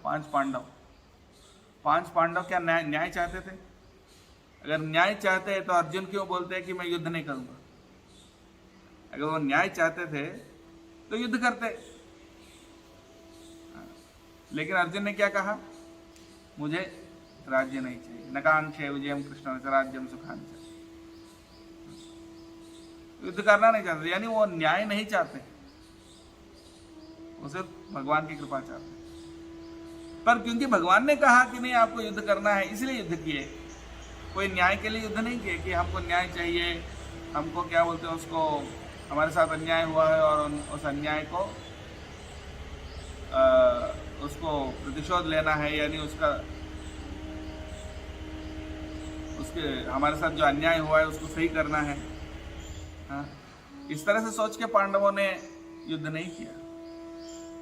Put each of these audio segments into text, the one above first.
पांच पांडव, पांच पांडव क्या न्याय चाहते थे? अगर न्याय चाहते हैं तो अर्जुन क्यों बोलते हैं कि मैं युद्ध नहीं करूंगा? अगर वो न्याय चाहते थे तो युद्ध करते। लेकिन अर्जुन ने क्या कहा? मुझे राज्य नहीं चाहिए, नकांक्षे विजयम कृष्ण राज्यम सुखांच। युद्ध करना नहीं चाहते, यानी वो न्याय नहीं चाहते, वो सिर्फ भगवान की कृपा चाहते हैं। पर क्योंकि भगवान ने कहा कि नहीं आपको युद्ध करना है, इसलिए युद्ध किए। कोई न्याय के लिए युद्ध नहीं किए कि हमको न्याय चाहिए, हमको क्या बोलते हैं उसको, हमारे साथ अन्याय हुआ है और उस अन्याय को उसको प्रतिशोध लेना है, यानी उसके हमारे साथ जो अन्याय हुआ है उसको सही करना है। हाँ, इस तरह से सोच के पांडवों ने युद्ध नहीं किया।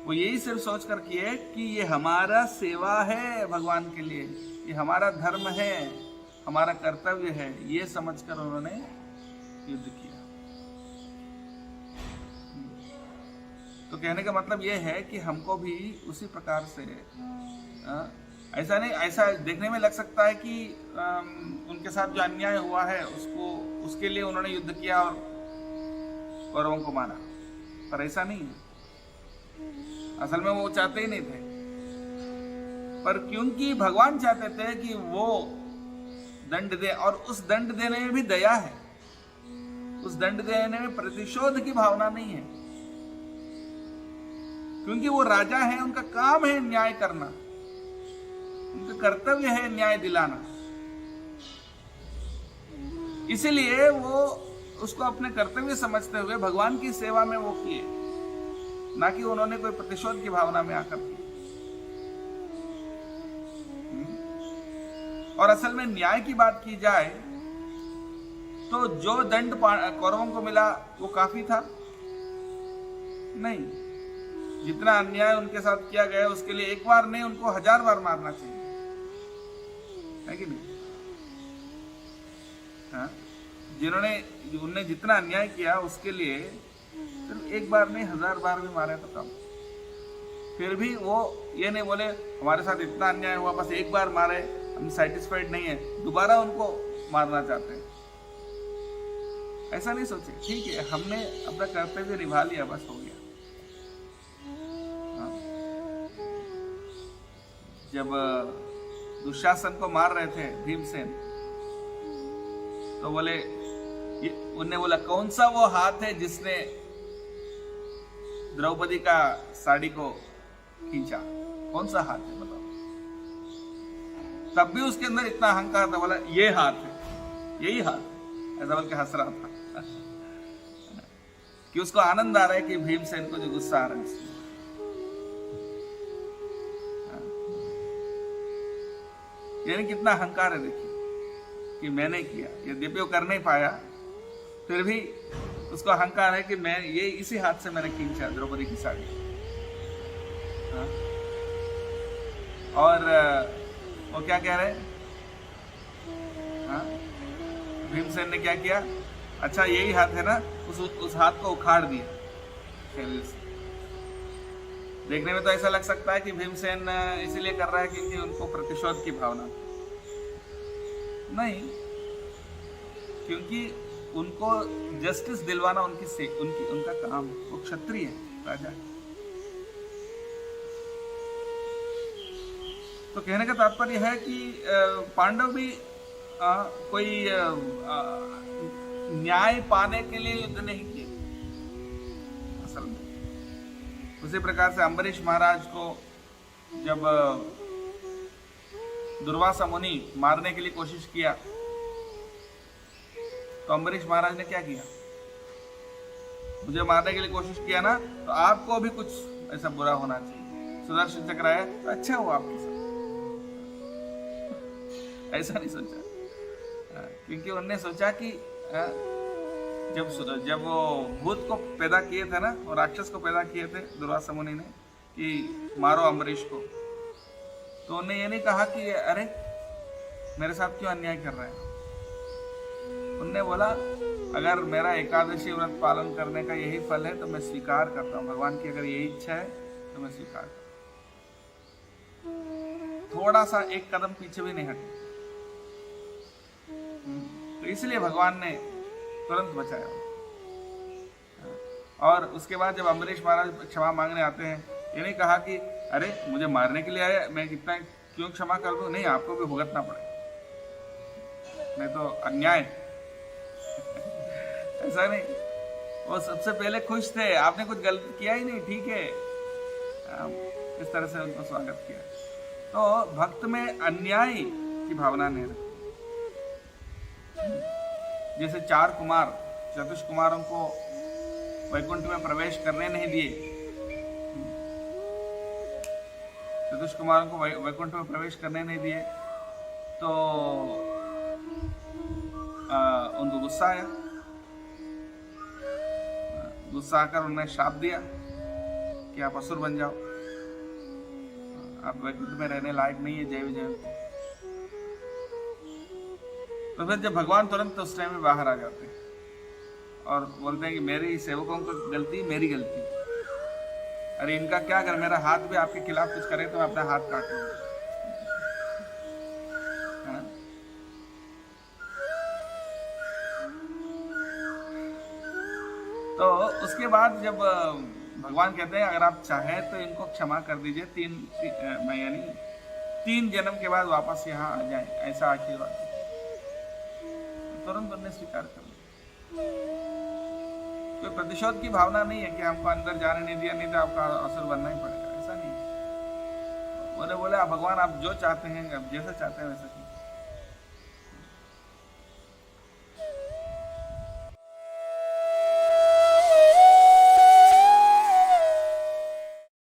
वो यही सिर्फ सोच कर किए कि ये हमारा सेवा है भगवान के लिए, ये हमारा धर्म है, हमारा कर्तव्य है, ये समझकर उन्होंने युद्ध किया। तो कहने का मतलब ये है कि हमको भी उसी प्रकार से ऐसा नहीं, ऐसा देखने में लग सकता है कि उनके साथ जो अन्याय हुआ है उसके लिए उन्होंने युद्ध किया और कौरवों को मारा, पर ऐसा नहीं है। असल में वो चाहते ही नहीं थे, पर क्योंकि भगवान चाहते थे कि वो दंड दे, और उस दंड देने में भी दया है, उस दंड देने में प्रतिशोध की भावना नहीं है, क्योंकि वो राजा है, उनका काम है न्याय करना, उनका कर्तव्य है न्याय दिलाना। इसीलिए वो उसको अपने कर्तव्य समझते हुए भगवान की सेवा में वो किए, ना कि उन्होंने कोई प्रतिशोध की भावना में आकर किए। और असल में न्याय की बात की जाए तो जो दंड कौरवों को मिला वो काफी था? नहीं, जितना अन्याय उनके साथ किया गया उसके लिए एक बार नहीं, उनको 1000 बार मारना चाहिए, है कि नहीं? हाँ? उनने जितना अन्याय किया उसके लिए सिर्फ एक बार नहीं 1000 बार भी मारे तो कम। फिर भी वो ये नहीं बोले हमारे साथ इतना अन्याय हुआ, बस एक बार मारे, हम सेटिस्फाइड नहीं है, दोबारा उनको मारना चाहते हैं। ऐसा नहीं सोचे, ठीक है हमने अपना कर्तव्य निभा लिया, बस हो गया। हाँ? जब दुशासन को मार रहे थे भीमसेन, तो बोले, उनने बोला कौन सा वो हाथ है जिसने द्रौपदी का साड़ी को खींचा, कौन सा हाथ है बताओ? तब भी उसके अंदर इतना अहंकार था, बोला ये हाथ है, यही हाथ है, ऐसा बोल के हंस रहा था कि उसको आनंद आ रहा है कि भीमसेन को जो गुस्सा आ रहा है। यानी कितना अहंकार है देखिए, कि मैंने किया, यद्यपि वो कर नहीं पाया, फिर भी उसको अहंकार है कि मैं ये इसी हाथ से मैंने खींचा द्रौपदी की साड़ी। हाँ? और वो क्या कह रहे हैं? हाँ? भीमसेन ने क्या किया? अच्छा यही हाथ है ना, उस हाथ को उखाड़ दिया शरीर से। देखने में तो ऐसा लग सकता है कि भीमसेन इसीलिए कर रहा है क्योंकि उनको प्रतिशोध की भावना, नहीं, क्योंकि उनको जस्टिस दिलवाना उनका काम, वो क्षत्रिय है, राजा है। तो कहने का तात्पर्य है कि पांडव भी कोई न्याय पाने के लिए युद्ध नहीं किए असल में। उसी प्रकार से अम्बरीश महाराज को जब दुर्वासा मुनि मारने के लिए कोशिश किया, तो अम्बरीश महाराज ने क्या किया? मुझे मारने के लिए कोशिश किया ना, तो आपको भी कुछ ऐसा बुरा होना चाहिए, सुदर्शन चक्र आया तो अच्छा हुआ आपके साथ। ऐसा नहीं सोचा, क्योंकि उन्होंने सोचा कि जब वो भूत को पैदा किए थे ना, और राक्षस को पैदा किए थे दुर्वासा मुनि ने कि मारो अम्बरीश को, तो उन्होंने ये नहीं कहा कि अरे मेरे साथ क्यों अन्याय कर रहे हैं। उनने बोला अगर मेरा एकादशी व्रत पालन करने का यही फल है तो मैं स्वीकार करता हूँ, भगवान की अगर यही इच्छा है तो मैं स्वीकार करता हूँ। थोड़ा सा एक कदम पीछे भी नहीं हटे। तो इसलिए भगवान ने तुरंत बचाया। और उसके बाद जब अम्बरीश महाराज क्षमा मांगने आते हैं, ये नहीं कहा कि अरे मुझे मारने के लिए आया, मैं कितना क्यों क्षमा कर दूं, नहीं, आपको भी भुगतना पड़ेगा, नहीं तो अन्याय। ऐसा नहीं, वो सबसे पहले खुश थे, आपने कुछ गलत किया ही नहीं, ठीक है, इस तरह से उनको स्वागत किया। तो भक्त में अन्याय की भावना नहीं रखती। जैसे 4 कुमार चतुष कुमारों को वैकुंठ में प्रवेश करने नहीं दिए, चतुष कुमारों को वैकुंठ में प्रवेश करने नहीं दिए, तो उनको गुस्सा आया। गुस्सा आकर उन्होंने श्राप दिया कि आप असुर बन जाओ, आप वैकुंठ में रहने लायक नहीं है, जय विजय। तो फिर जब भगवान तुरंत उस टाइम में बाहर आ जाते हैं और बोलते हैं कि मेरी सेवकों की गलती, मेरी गलती, अरे इनका क्या कर, मेरा हाथ भी आपके खिलाफ कुछ करे तो मैं अपना हाथ काट लूंगा। तो उसके बाद जब भगवान कहते हैं अगर आप चाहें तो इनको क्षमा कर दीजिए, 3 जन्म के बाद वापस यहाँ आ जाए, ऐसा आशीर्वाद। तुरंत उन्होंने स्वीकार कर लिया। कोई प्रतिशोध की भावना नहीं है कि हमको अंदर जाने नहीं दिया, नहीं तो आपका असुर बनना ही पड़ेगा, ऐसा नहीं। बोले आप भगवान, आप जो चाहते हैं, आप जैसा चाहते हैं वैसा